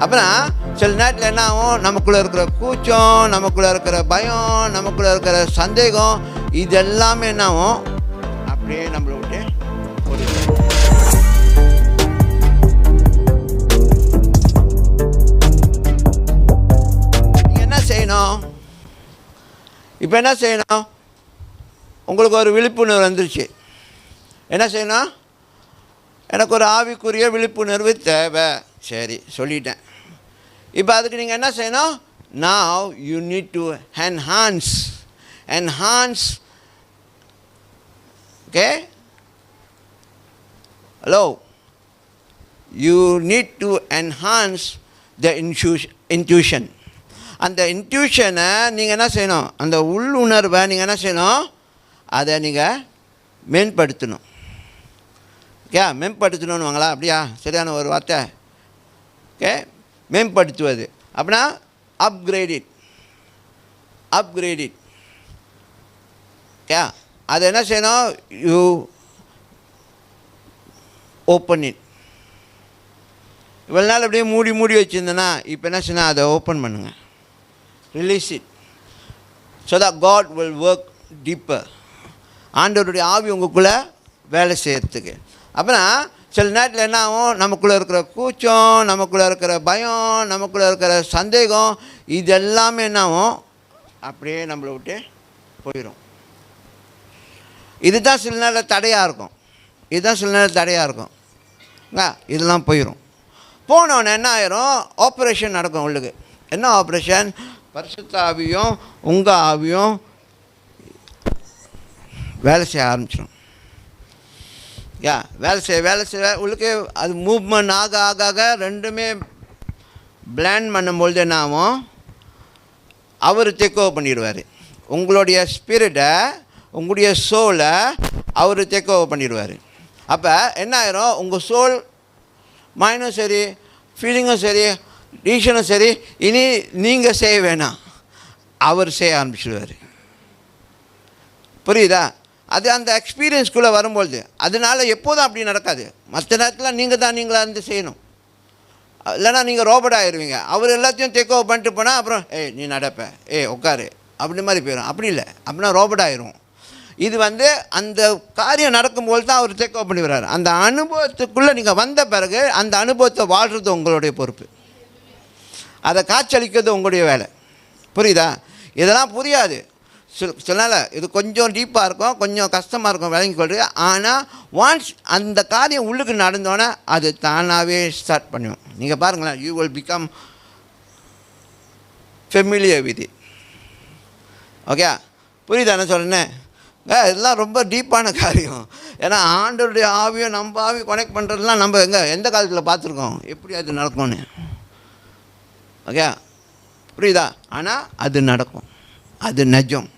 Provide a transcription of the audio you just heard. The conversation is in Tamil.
அப்புறம் சில நேரத்தில் என்ன ஆகும், நமக்குள்ளே இருக்கிற கூச்சம், நமக்குள்ளே இருக்கிற பயம், நமக்குள்ளே இருக்கிற சந்தேகம், இது எல்லாமே என்ன ஆகும், அப்படியே நம்மளை விட்டு போயிடும். நீங்கள் என்ன செய்யணும்? இப்போ என்ன செய்யணும்? உங்களுக்கு ஒரு விழிப்புணர்வு வந்துருச்சு. என்ன செய்யணும்? எனக்கு ஒரு ஆவிக்குரிய விழிப்புணர்வு தேவை. சரி, சொல்லிட்டேன். இப்போ அதுக்கு நீங்கள் என்ன செய்யணும்? Now you need to enhance. Okay? Hello? You need to enhance the intuition. அந்த இன்ட்யூஷனை நீங்கள் என்ன செய்யணும்? அந்த உள்ளுணர்வை நீங்கள் என்ன செய்யணும்? அதை நீங்கள் மேம்படுத்தணும். ஓகே, மேம்படுத்தணும்னு வாங்களா? அப்படியா? சரியான ஒரு வார்த்தை. ஓகே, மேம்படுத்துவது அப்படின்னா அப்கிரேடிட். ஓகே, அது என்ன செய்யணும்? You open it. இவ்வளோ நாள் அப்படியே மூடி வச்சுருந்தேன்னா இப்போ என்ன செய்யணும்? அதை ஓப்பன் பண்ணுங்கள். Release it so that God will work deeper. ஆண்டவருடைய ஆவி உங்களுக்குள்ளே வேலை செய்கிறதுக்கு. அப்புறம் சில நேரத்தில் என்ன ஆகும், நமக்குள்ளே இருக்கிற கூச்சம், நமக்குள்ளே இருக்கிற பயம், நமக்குள்ளே இருக்கிற சந்தேகம், இது எல்லாமே என்ன ஆகும், அப்படியே நம்மளை விட்டு போயிடும். இதுதான் சில நேரம் தடையாக இருக்கும். இதெல்லாம் போயிடும். போனோடனே என்ன ஆயிரும்? ஆப்ரேஷன் நடக்கும் உள்ளுக்கு. என்ன ஆப்ரேஷன்? பரிசுத்த ஆவியும் உங்கள் ஆவியும் வேலை செய்ய ஆரம்பிச்சிடும். வேலை செய்ய உள்ளுக்கு அது மூவ்மெண்ட் ஆக ரெண்டுமே பிளான் பண்ணும்பொழுது என்ன ஆகும்? அவர் டேக் ஓவர் பண்ணிடுவார். உங்களுடைய ஸ்பிரிட்டை, உங்களுடைய சோலை அவர் டேக் ஓவர் பண்ணிடுவார். அப்போ என்ன ஆயிரும்? உங்கள் சோல் மைண்டும் சரி, ஃபீலிங்கும் சரி, டிசிஷனும் சரி, இனி நீங்கள் செய்ய வேணாம், அவர் செய்ய ஆரம்பிச்சிடுவார். புரியுதா? அது அந்த எக்ஸ்பீரியன்ஸ்குள்ளே வரும்பொழுது. அதனால் எப்போதும் அப்படி நடக்காது. மற்ற நேரத்தில் நீங்களாக இருந்து செய்யணும். இல்லைனா நீங்கள் ரோபோட் ஆகிடுவீங்க. அவர் எல்லாத்தையும் டேக் ஓவர் பண்ணிட்டு போனால் அப்புறம் நீ நடப்ப, உட்காரு அப்படி மாதிரி போயிடும். அப்படி இல்லை, அப்படின்னா ரோபோட் ஆகிரும். இது அந்த காரியம் நடக்கும்போது தான் அவர் டேக் ஓவர் பண்ணி வர்றாரு. அந்த அனுபவத்துக்குள்ளே நீங்கள் வந்த பிறகு அந்த அனுபவத்தை வாழ்கிறது உங்களுடைய பொறுப்பு. அதை காட்சியளிக்கிறது உங்களுடைய வேலை. புரியுதா? இதெல்லாம் புரியாது சில நாள். இது கொஞ்சம் டீப்பாக இருக்கும், கொஞ்சம் கஷ்டமாக இருக்கும் விளங்கி கொள்றது. ஆனால் ஒன்ஸ் அந்த காரியம் உள்ளுக்கு நடந்தோன்னே அது தானாகவே ஸ்டார்ட் பண்ணுவோம். நீங்கள் பாருங்களேன், you will become familiar with it. Okay, புரியுதா என்ன சொல்கிறேன்னு? இதெல்லாம் ரொம்ப டீப்பான காரியம். ஏன்னா ஆண்டவருடைய ஆவியும் நம்ம ஆவியும் கனெக்ட் பண்ணுறதுலாம் நம்ம எந்த காலத்தில் பார்த்துருக்கோம், எப்படி அது நடக்கும்னு. ஓகே, புரியுதா? ஆனால் அது நடக்கும், அது நிஜம்.